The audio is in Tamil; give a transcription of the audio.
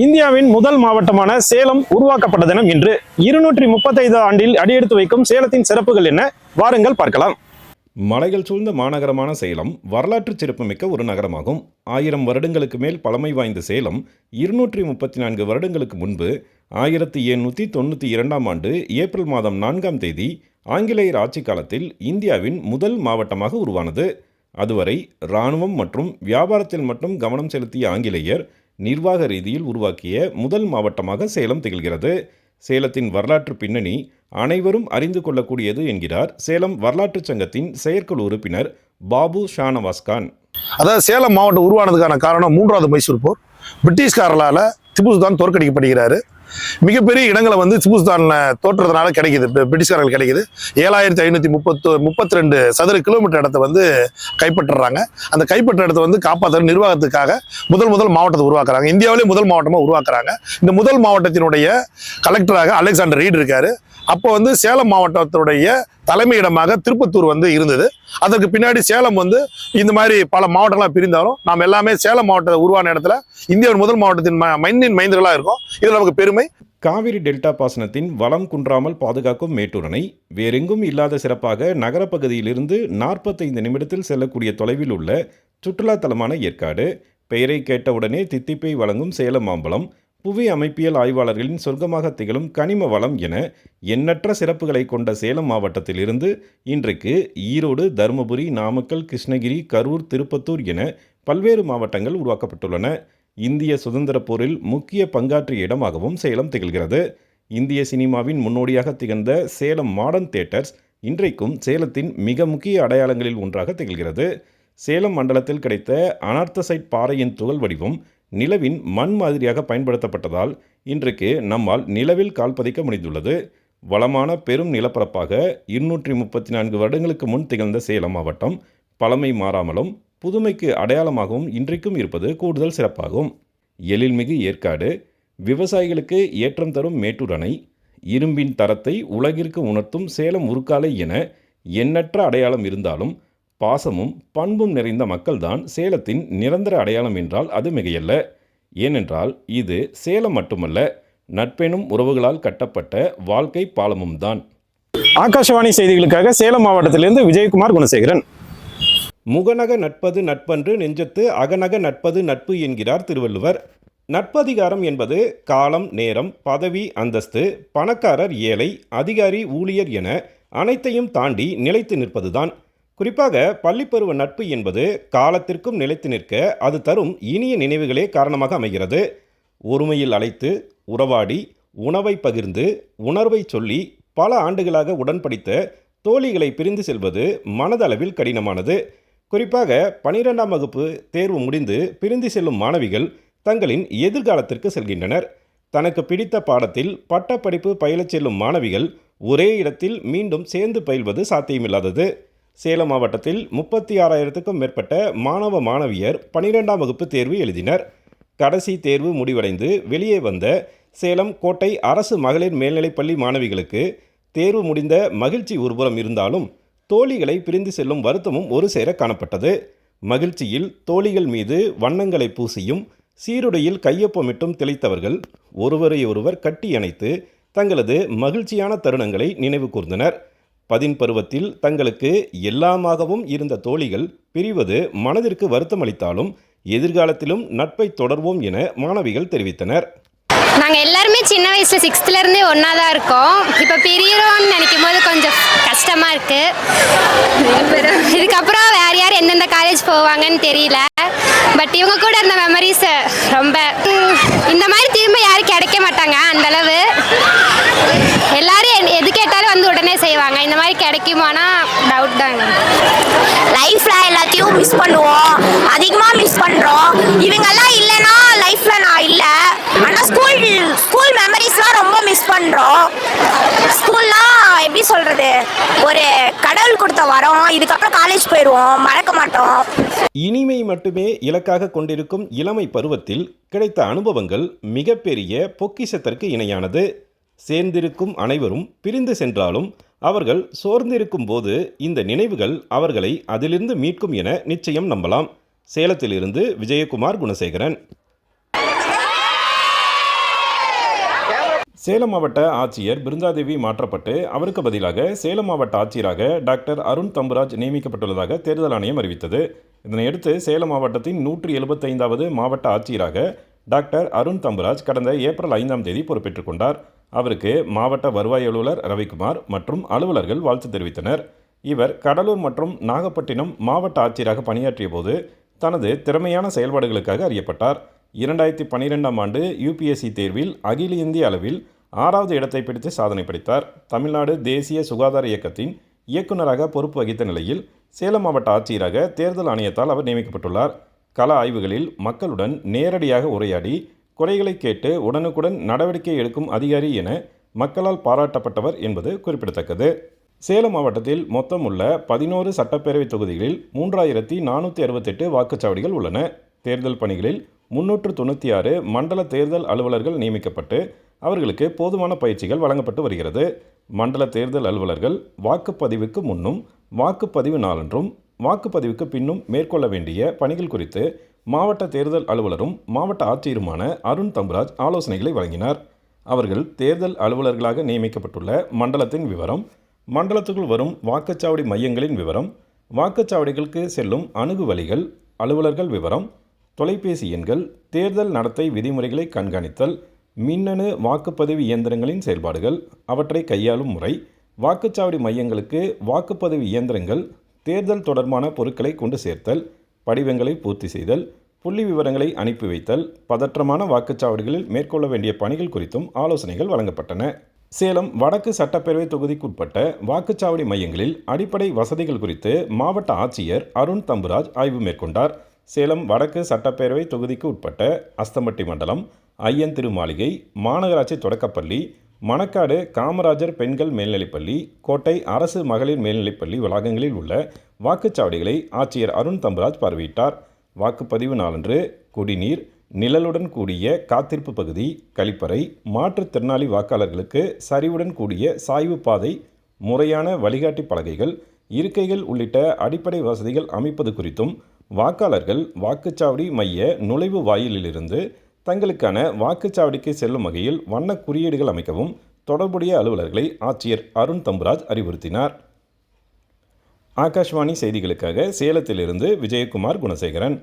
இந்தியாவின் முதல் மாவட்டமான சேலம் உருவாக்கப்பட்ட தினம் இன்று. 235 ஆண்டில் அடியெடுத்து வைக்கும் சேலத்தின் சிறப்புகள் என்ன? வாருங்கள் பார்க்கலாம். மலைகள் சூழ்ந்த மாநகரமான சேலம் வரலாற்று சிறப்புமிக்க ஒரு நகரமாகும். 1000 வருடங்களுக்கு மேல் பழமை வாய்ந்த சேலம் 234 வருடங்களுக்கு முன்பு 1792 ஆண்டு ஏப்ரல் மாதம் 4ஆம் தேதி ஆங்கிலேயர் ஆட்சி காலத்தில் இந்தியாவின் முதல் மாவட்டமாக உருவானது. அதுவரை இராணுவம் மற்றும் வியாபாரத்தில் மட்டும் கவனம் செலுத்திய ஆங்கிலேயர் நிர்வாக ரீதியில் உருவாக்கிய முதல் மாவட்டமாக சேலம் திகழ்கிறது. சேலத்தின் வரலாற்று பின்னணி அனைவரும் அறிந்து கொள்ளக்கூடியது என்கிறார் சேலம் வரலாற்று சங்கத்தின் செயற்குழு உறுப்பினர் பாபு ஷானவாஸ்கான். அதாவது சேலம் மாவட்டம் உருவானதுக்கான காரணம் 3வது மைசூர் போர். பிரிட்டிஷ்காரர்களால் திப்பு சுல்தான் தோற்கடிக்கப்படுகிறாரு. மிகப்பெரிய இடங்களை திப்பு சுல்தான் தோற்றதுனால கிடைக்குது, பிரிட்டிஷ்காரர்கள் கிடைக்குது. 7532 சதுர கிலோமீட்டர் இடத்த கைப்பற்றுறாங்க. அந்த கைப்பற்ற இடத்த காப்பாற்ற நிர்வாகத்துக்காக முதல் மாவட்டத்தை உருவாக்குறாங்க. இந்தியாவிலே முதல் மாவட்டமாக உருவாக்குறாங்க. இந்த முதல் மாவட்டத்தினுடைய கலெக்டராக அலெக்சாண்டர் ரீட் இருக்காரு. அப்போ சேலம் மாவட்டத்துடைய தலைமையிடமாக திருப்பத்தூர் இருந்தது. அதற்கு பின்னாடி சேலம் இந்த மாதிரி பல மாவட்டங்களாக பிரிந்தாலும் நாம் எல்லாமே சேலம் மாவட்டத்தை உருவான இடத்துல இந்தியாவின் முதல் மாவட்டத்தின் மண்ணின் மைந்தர்களாக இருக்கும். இதில் நமக்கு பெருமை. காவிரி டெல்டா பாசனத்தின் வளம் குன்றாமல் பாதுகாக்கும் மேட்டூர் அணை வேறெங்கும் இல்லாத சிறப்பாக நகரப்பகுதியிலிருந்து 45 நிமிடத்தில் செல்லக்கூடிய தொலைவில் உள்ள சுற்றுலா தலமான ஏற்காடு, பெயரை கேட்டவுடனே தித்திப்பை வழங்கும் சேலம் மாம்பழம், புவி அமைப்பியல் ஆய்வாளர்களின் சொர்க்கமாக திகழும் கனிம வளம் என எண்ணற்ற சிறப்புகளை கொண்ட சேலம் மாவட்டத்திலிருந்து இன்றைக்கு ஈரோடு, தருமபுரி, நாமக்கல், கிருஷ்ணகிரி, கரூர், திருப்பத்தூர் என பல்வேறு மாவட்டங்கள் உருவாக்கப்பட்டுள்ளன. இந்திய சுதந்திர போரில் முக்கிய பங்காற்றிய இடமாகவும் சேலம் திகழ்கிறது. இந்திய சினிமாவின் முன்னோடியாக திகழ்ந்த சேலம் மாடர்ன் தியேட்டர்ஸ் இன்றைக்கும் சேலத்தின் மிக முக்கிய அடையாளங்களில் ஒன்றாக திகழ்கிறது. சேலம் மண்டலத்தில் கிடைத்த அனார்த்தசைட் பாறையின் துகள் வடிவம் நிலவின் மண் மாதிரியாக பயன்படுத்தப்பட்டதால் இன்றைக்கு நம்மால் நிலவில் கால் பதிக்க முடிந்துள்ளது. வளமான பெரும் நிலப்பரப்பாக 234 வருடங்களுக்கு முன் திகழ்ந்த சேலம் மாவட்டம் பழமை மாறாமலும் புதுமைக்கு அடையாளமாகவும் இன்றைக்கும் இருப்பது கூடுதல் சிறப்பாகும். எழில்மிகு ஏற்காடு, விவசாயிகளுக்கு ஏற்றம் தரும் மேட்டூர் அணை, இரும்பின் தரத்தை உலகிற்கு உணர்த்தும் சேலம் உருக்காலை என எண்ணற்ற அடையாளம் இருந்தாலும் பாசமும் பண்பும் நிறைந்த மக்கள்தான் சேலத்தின் நிரந்தர அடையாளம் என்றால் அது மிகையல்ல. ஏனென்றால் இது சேலம் மட்டுமல்ல, நட்பெனும் உறவுகளால் கட்டப்பட்ட வாழ்க்கை பாலமும் தான். ஆகாஷவாணி செய்திகளுக்காக சேலம் மாவட்டத்திலிருந்து விஜயகுமார் குணசேகரன். முகநக நட்பது நட்பன்று நெஞ்சத்து அகநக நட்பது நட்பு என்கிறார் திருவள்ளுவர். நட்பதிகாரம் என்பது காலம், நேரம், பதவி, அந்தஸ்து, பணக்காரர், ஏழை, அதிகாரி, ஊழியர் என அனைத்தையும் தாண்டி நிலைத்து நிற்பதுதான். குறிப்பாக பள்ளிப்பருவ நட்பு என்பது காலத்திற்கும் நிலைத்து நிற்க அது தரும் இனிய நினைவுகளே காரணமாக அமைகிறது. ஒருமையில் அழைத்து உறவாடி உணவை பகிர்ந்து உணர்வை சொல்லி பல ஆண்டுகளாக உடன்படித்த தோழிகளை பிரிந்து செல்வது மனதளவில் கடினமானது. குறிப்பாக 12ஆம் வகுப்பு தேர்வு முடிந்து பிரிந்து செல்லும் மாணவிகள் தங்களின் எதிர்காலத்திற்கு செல்கின்றனர். தனக்கு பிடித்த பாடத்தில் பட்டப்படிப்பு பயிலச் செல்லும் மாணவிகள் ஒரே இடத்தில் மீண்டும் சேர்ந்து பயில்வது சாத்தியமில்லாதது. சேலம் மாவட்டத்தில் 36,000க்கும் மேற்பட்ட மாணவ மாணவியர் 12ஆம் வகுப்பு தேர்வு எழுதினர். கடைசி தேர்வு முடிவடைந்து வெளியே வந்த சேலம் கோட்டை அரசு மகளிர் மேல்நிலைப்பள்ளி மாணவிகளுக்கு தேர்வு முடிந்த மகிழ்ச்சி ஒருபுறம் இருந்தாலும் தோழிகளை பிரிந்து செல்லும் வருத்தமும் ஒரு சேர காணப்பட்டது. மகிழ்ச்சியில் தோழிகள் மீது வண்ணங்களை பூசியும் சீருடையில் கையொப்பமிட்டும் திளைத்தவர்கள் ஒருவரை ஒருவர் கட்டி அணைத்து தங்களது மகிழ்ச்சியான தருணங்களை நினைவு கூர்ந்தனர். 10 பருவத்தில் தங்களுக்கு எல்லாமாகவும் இருந்த தோழிகள் பிரிவது மனதிற்கு வருத்தம் அளித்தாலும் எதிர்காலத்திலும் நட்பை தொடர்வோம் என மாணவிகள் தெரிவித்தனர். நாங்கள் எல்லாருமே சின்ன வயசில் 6th ஒன்றா தான் இருக்கோம். இப்போ பிரியிறோம்னு நினைக்கும் போது கொஞ்சம் கஷ்டமாக இருக்குது. இதுக்கப்புறம் வேறு யார் எந்தெந்த காலேஜ் போவாங்கன்னு தெரியல. பட் இவங்க கூட இருந்த மெமரிஸ் ரொம்ப இந்த மாதிரி திரும்ப யாரும் கிடைக்க மாட்டாங்க. அந்தளவு எல்லாரும் எது கேட்டாலும் உடனே செய்வாங்க. இந்த மாதிரி கிடைக்குமானா டவுட் தாங்க. லைஃப்பில் எல்லாத்தையும் மிஸ் பண்ணுவோம், அதிகமாக மிஸ் பண்ணுறோம். இவங்கெல்லாம் இல்லைன்னா லைஃப்பில் நான் இல்லை. ஆனால் ஸ்கூல் மெமரிஸ்லாம் ரொம்ப மிஸ் பண்ணுறோம். ஸ்கூல்லாம் எப்படி சொல்கிறது, ஒரு கடவுள் கொடுத்த வரோம். இதுக்கப்புறம் காலேஜ் போயிடுவோம், மறக்க மாட்டோம். இனிமை மட்டுமே இலக்காக கொண்டிருக்கும் இளமை பருவத்தில் கிடைத்த அனுபவங்கள் மிகப்பெரிய பொக்கிஷத்திற்கு இணையானது. சேர்ந்திருக்கும் அனைவரும் பிரிந்து சென்றாலும் அவர்கள் சோர்ந்திருக்கும் போது இந்த நினைவுகள் அவர்களை அதிலிருந்து மீட்கும் என நிச்சயம் நம்பலாம். சேலத்திலிருந்து விஜயகுமார் குணசேகரன். சேலம் மாவட்ட ஆட்சியர் பிருந்தாதேவி மாற்றப்பட்டு அவருக்கு பதிலாக சேலம் மாவட்ட ஆட்சியராக டாக்டர் அருண் தம்புராஜ் நியமிக்கப்பட்டுள்ளதாக தேர்தல் ஆணையம் அறிவித்தது. இதனையடுத்து சேலம் மாவட்டத்தின் 175வது மாவட்ட ஆட்சியராக டாக்டர் அருண் தம்புராஜ் கடந்த ஏப்ரல் 5ஆம் தேதி பொறுப்பேற்றுக் கொண்டார். அவருக்கு மாவட்ட வருவாய் அலுவலர் ரவிக்குமார் மற்றும் அலுவலர்கள் வாழ்த்து தெரிவித்தனர். இவர் கடலூர் மற்றும் நாகப்பட்டினம் மாவட்ட ஆட்சியராக பணியாற்றிய போது தனது திறமையான செயல்பாடுகளுக்காக அறியப்பட்டார். 2012ஆம் ஆண்டு UPSC தேர்வில் அகில இந்திய அளவில் 6வது இடத்தை பிடித்து சாதனை படைத்தார். தமிழ்நாடு தேசிய சுகாதார இயக்கத்தின் இயக்குநராக பொறுப்பு வகித்த நிலையில் சேலம் மாவட்ட ஆட்சியராக தேர்தல் ஆணையத்தால் அவர் நியமிக்கப்பட்டுள்ளார். கள ஆய்வுகளில் மக்களுடன் நேரடியாக உரையாடி குறைகளை கேட்டு உடனுக்குடன் நடவடிக்கை எடுக்கும் அதிகாரி என மக்களால் பாராட்டப்பட்டவர் என்பது குறிப்பிடத்தக்கது. சேலம் மாவட்டத்தில் மொத்தம் உள்ள 11 சட்டப்பேரவை தொகுதிகளில் 3468 வாக்குச்சாவடிகள் உள்ளன. தேர்தல் பணிகளில் 396 மண்டல தேர்தல் அலுவலர்கள் நியமிக்கப்பட்டு அவர்களுக்கு போதுமான பயிற்சிகள் வழங்கப்பட்டு வருகிறது. மண்டல தேர்தல் அலுவலர்கள் வாக்குப்பதிவுக்கு முன்னும் வாக்குப்பதிவு நாளன்றும் வாக்குப்பதிவுக்கு பின்னும் மேற்கொள்ள வேண்டிய பணிகள் குறித்து மாவட்ட தேர்தல் அலுவலரும் மாவட்ட ஆட்சியருமான அருண் தம்புராஜ் ஆலோசனைகளை வழங்கினார். அவர்கள் தேர்தல் அலுவலர்களாக நியமிக்கப்பட்டுள்ள மண்டலத்தின் விவரம், மண்டலத்துக்குள் வரும் வாக்குச்சாவடி மையங்களின் விவரம், வாக்குச்சாவடிகளுக்கு செல்லும் அணுகுவழிகள், அலுவலர்கள் விவரம், தொலைபேசி எண்கள், தேர்தல் நடத்தை விதிமுறைகளை கண்காணித்தல், மின்னணு வாக்குப்பதிவு இயந்திரங்களின் செயல்பாடுகள், அவற்றை கையாளும் முறை, வாக்குச்சாவடி மையங்களுக்கு வாக்குப்பதிவு இயந்திரங்கள், தேர்தல் தொடர்பான பொருட்களை கொண்டு சேர்த்தல், படிவங்களை பூர்த்தி செய்தல், புள்ளி விவரங்களை அனுப்பி வைத்தல், பதற்றமான வாக்குச்சாவடிகளில் மேற்கொள்ள வேண்டிய பணிகள் குறித்தும் ஆலோசனைகள் வழங்கப்பட்டன. சேலம் வடக்கு சட்டப்பேரவை தொகுதிக்குட்பட்ட வாக்குச்சாவடி மையங்களில் அடிப்படை வசதிகள் குறித்து மாவட்ட ஆட்சியர் அருண் தம்புராஜ் ஆய்வு மேற்கொண்டார். சேலம் வடக்கு சட்டப்பேரவை தொகுதிக்கு உட்பட்ட அஸ்தம்பட்டி மண்டலம், ஐயன் திருமாளிகை, மாநகராட்சி தொடக்கப்பள்ளி, மணக்காடு காமராஜர் பெண்கள் மேல்நிலைப்பள்ளி, கோட்டை அரசு மகளிர் மேல்நிலைப்பள்ளி வளாகங்களில் உள்ள வாக்குச்சாவடிகளை ஆட்சியர் அருண் தம்புராஜ் பார்வையிட்டார். வாக்குப்பதிவு நாளன்று குடிநீர், நிழலுடன் கூடிய காத்திருப்பு பகுதி, கழிப்பறை, மாற்றுத்திறனாளி வாக்காளர்களுக்கு சரிவுடன் கூடிய சாய்வு பாதை, முறையான வழிகாட்டி பலகைகள், இருக்கைகள் உள்ளிட்ட அடிப்படை வசதிகள் அமைப்பது குறித்தும் வாக்காளர்கள் வாக்குச்சாவடி மைய நுழைவு வாயிலிலிருந்து தங்களுக்கான வாக்குச்சாவடிக்கு செல்லும் வகையில் வண்ண குறியீடுகள் அமைக்கவும் தொடர்புடைய அலுவலர்களை ஆட்சியர் அருண் தம்புராஜ் அறிவுறுத்தினார். ஆகாஷ்வாணி செய்திகளுக்காக சேலத்திலிருந்து விஜயகுமார் குணசேகரன்.